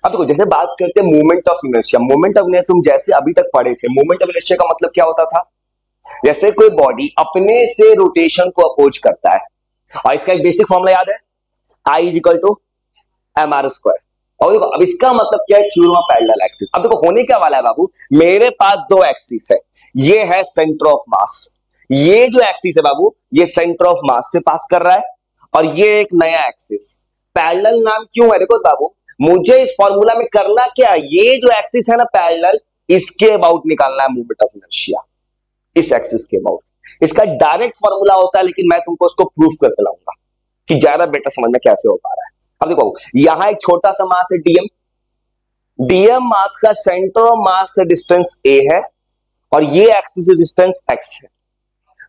अब देखो, जैसे बात करते हैं moment of inertia, moment of inertia तुम जैसे अभी तक पढ़े थे, मोमेंट ऑफ इनर्शिया का मतलब क्या होता था? जैसे कोई बॉडी अपने से रोटेशन को अपोज करता है, और इसका एक बेसिक फॉर्मूला याद है, I is equal to M R square. और देखो अब इसका मतलब क्या है, थ्योरम ऑफ पैरेलल एक्सिस। अब देखो होने क्या वाला है बाबू, मेरे पास दो एक्सिस है, ये है सेंटर ऑफ मास, ये जो एक्सिस है बाबू ये सेंटर ऑफ मास से पास कर रहा है, और ये एक नया एक्सिस। पैरेलल नाम क्यों है? देखो बाबू, मुझे इस फॉर्मूला में करना क्या, ये जो एक्सिस है ना पैरेलल, इसके अबाउट निकालना है मोमेंट ऑफ इनर्शिया, इस एक्सिस के अबाउट। इसका डायरेक्ट फॉर्मूला होता है, लेकिन मैं तुमको उसको प्रूफ करके लाऊंगा कि ज्यादा बेटर समझ में कैसे हो पा रहा है। अब देखो यहां एक छोटा सा मास है डीएम, डीएम मास का सेंटर ऑफ मास से डिस्टेंस ए है, और ये एक्सिस डिस्टेंस एक्स है।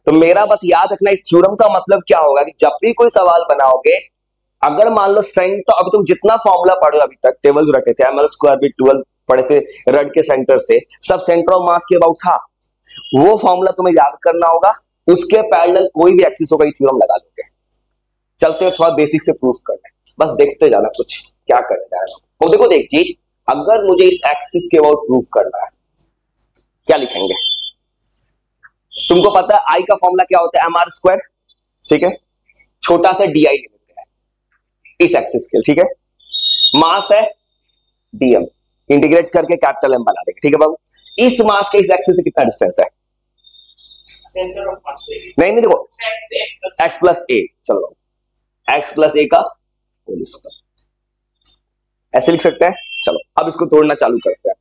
तो मेरा बस याद रखना, इस थ्योरम का मतलब क्या होगा कि जब भी कोई सवाल बनाओगे, अगर मान लो सेंटर, अभी तुम जितना फॉर्मूला पढ़ो अभी तक, टेबल जो रखे थे, एमएल स्क्वायर भी 12 पढ़े थे रड के सेंटर से, सब सेंटर ऑफ मास के अबाउट था, वो फॉर्मूला तुम्हें याद करना होगा, उसके पैरेलल कोई भी एक्सिस होगा, ये थ्योरम लगा लोगे। चलते हैं थोड़ा बेसिक से प्रूफ करने, बस देखते जाना कुछ क्या करना है। और देखो एक चीज, अगर मुझे इस एक्सिस के अबाउट प्रूफ करना है, क्या लिखेंगे? तुमको पता है आई का फॉर्मूला क्या होता है, एम आर स्क्वायर, ठीक है। छोटा सा डी आई ले लेते हैं इस एक्सिस के, ठीक है। मास है डीएम, इंटीग्रेट करके कैपिटल एम बना देंगे, ठीक है बाबू। इस मास के इस एक्सिस से कितना डिस्टेंस है? नहीं देखो, एक्स प्लस ए, चलो एक्स प्लस ए का ऐसे लिख सकते हैं। चलो अब इसको तोड़ना चालू करते हैं,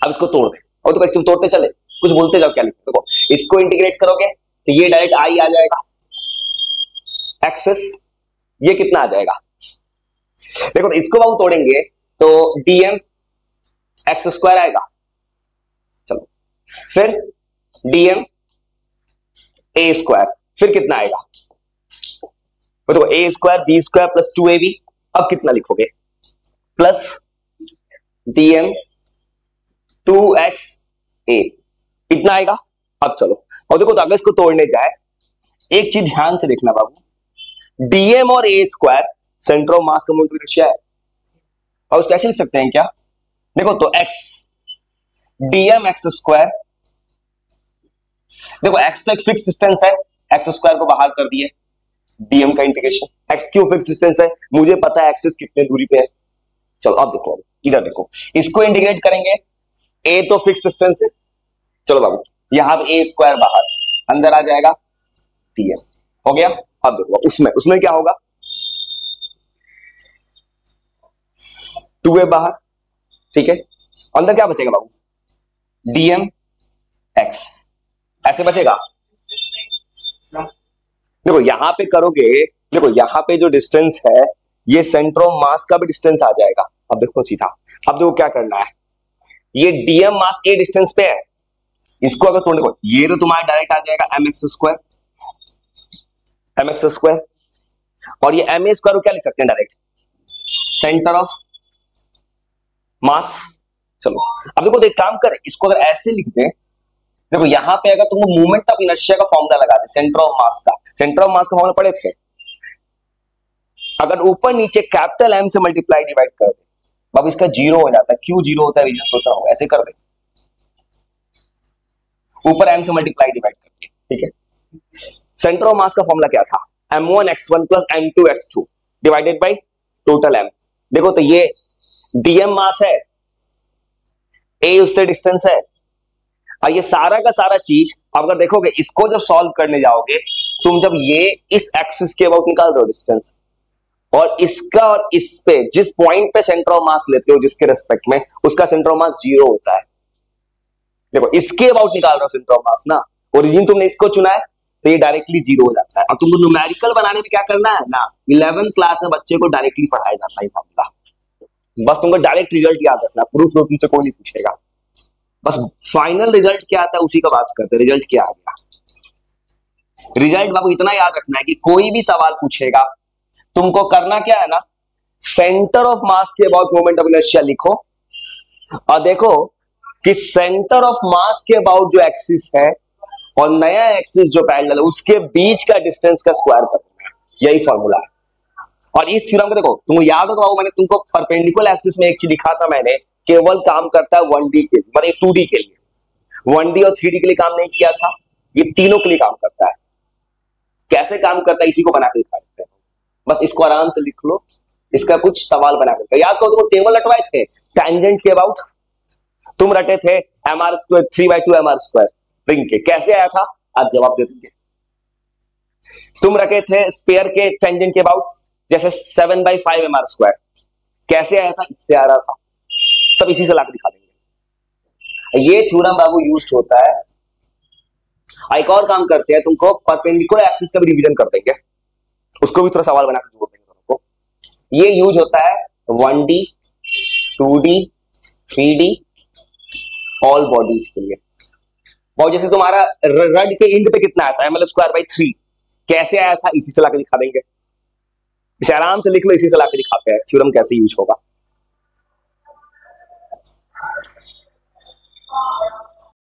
अब इसको तोड़ दे, और तो तुम तोड़ते चले, कुछ बोलते जाओ, क्या लिखते? देखो इसको इंटीग्रेट करोगे तो ये डायरेक्ट आई आ जाएगा, एक्सेस ये कितना आ जाएगा? देखो इसको बाबू तोड़ेंगे तो डीएम एक्स स्क्वायर आएगा, चलो फिर डीएम ए स्क्वायर, फिर कितना आएगा? देखो A square B square plus 2ab, अब कितना लिखोगे? प्लस डीएम 2xa, इतना आएगा। अब चलो, और देखो तो अगर इसको तोड़ने जाए, एक चीज ध्यान से देखना बाबू, डीएम और ए स्क्वायर सेंटर ऑफ मास का मोमेंट ऑफ इनर्शिया है, और उसको ऐसे लिख सकते हैं क्या? देखो तो x डीएम एक्स स्क्वायर, देखो x तो एक फिक्स डिस्टेंस है, एक्स स्क्वायर को बाहर कर दिए, डीएम का इंटीग्रेशन, x क्यों फिक्स डिस्टेंस है, मुझे पता है एक्सिस कितने दूरी पे है। चलो अब देखो, इधर देखो, इसको इंटीग्रेट करेंगे, a तो फिक्स डिस्टेंस है, चलो बाबू यहां पे a स्क्वायर बाहर, अंदर आ जाएगा डीएम, हो गया। अब देखो उसमें क्या होगा, 2a बाहर, ठीक है, अंदर क्या बचेगा बाबू? डीएम एक्स, ऐसे बचेगा। देखो यहां पे करोगे, देखो यहां पे जो डिस्टेंस है ये सेंटर ऑफ मास का भी डिस्टेंस आ जाएगा। अब देखो सीधा, अब देखो क्या करना है, ये डीएम मास ए डिस्टेंस पे है, इसको अगर तोड़ने को, ये तो तुम्हारा डायरेक्ट आ जाएगा एम एक्स स्क्वायर, और ये एम ए स्क्वायर को क्या लिख सकते हैं डायरेक्ट, सेंटर ऑफ मास। चलो अब देखो एक काम कर, इसको अगर ऐसे लिख दे, देखो यहां पे अगर तुम मूवमेंट ऑफ इनर्शिया का फॉर्मूला लगा दे, सेंटर ऑफ मास का फॉर्मूला पढ़े थे, अगर ऊपर नीचे कैपिटल एम से मल्टीप्लाई डिवाइड कर दे, अब इसका जीरो हो जाता है। क्यों जीरो होता है, रीजन सोचा होगा, ऐसे कर दे, ऊपर एम से मल्टीप्लाई डिवाइड करके, ठीक है। सेंटर ऑफ मास का फॉर्मूला क्या था, m1x1 plus m2x2 divided by total m। देखो तो ये डीएम मास है, ए उससे डिस्टेंस है, और ये सारा का सारा चीज अगर देखोगे, इसको जब सॉल्व करने जाओगे तुम, जब ये इस एक्सिस के अबाउट निकाल दो डिस्टेंस, और इसका और इस पे जिस पॉइंट पे सेंटर ऑफ मास लेते हो जिसके रेस्पेक्ट में, उसका सेंटर ऑफ मास 0 होता है। देखो इसके अबाउट निकाल रहे हो सेंटर ऑफ मास ना, ओरिजिन तुमने इसको चुना है तो ये डायरेक्टली 0 हो जाता है। और तुमको न्यूमेरिकल बनाने में क्या करना है ना, 11th क्लास में बच्चे को डायरेक्टली पढ़ाया जाता है फॉर्मूला, बस तुमको डायरेक्ट रिजल्ट याद रखना, प्रूफ तुमसे कोई नहीं पूछेगा, बस फाइनल रिजल्ट क्या आता है उसी का बात करते हैं, रिजल्ट क्या आ गया। रिजल्ट बाबू इतना याद रखना है कि कोई भी सवाल पूछेगा, तुमको करना क्या है ना, सेंटर ऑफ मास के अबाउट मोमेंट ऑफ इनर्शिया लिखो, और देखो कि सेंटर ऑफ मास के अबाउट जो एक्सिस है और नया एक्सिस जो पैरेलल है उसके बीच का डिस्टेंस का स्क्वायर करना है। यही फॉर्मूला है। और इस थ्योरम को देखो, तुम याद हो, मैंने तुमको परपेंडिकुलर एक्सिस में एक चीज लिखा था मैंने, केवल काम करता है 1D के लिए, मतलब 2D के लिए। 1D और 3D के लिए काम नहीं किया था, ये तीनों के लिए काम करता है। कैसे काम करता है इसी को बना के दिखा देते हैं, बस इसको आराम से लिख लो, इसका कुछ सवाल बना कर। याद करो, तुमको टेबल रटवाए थे टेंजेंट के अबाउट, तुम रटे थे mr² 3/2 mr² रिंग के, कैसे आया था आज जवाब दे देंगे। तुम रखे थे स्पेयर के टेंजेंट के अबाउट, जैसे 7/5 mr², कैसे आया था, इससे आ रहा था। सब इसी से लाके दिखा देंगे। ये थ्योरम बाबू यूज होता है। एक और काम करते हैं, तुमको परपेंडिकुलर एक्सिस का भी रिवीजन कर देंगे, उसको भी थोड़ा सवाल बना के जोड़ देंगे तुमको। ये यूज होता है 1D 2D 3D all bodies के लिए। और जैसे तुम्हारा रड के एंड पे कितना आता है ml²/3, कैसे आया था, इसी से लाके दिखा देंगे। इसे आराम से लिख लो, इसी से लाके दिखाते हैं थ्योरम कैसे यूज होगा।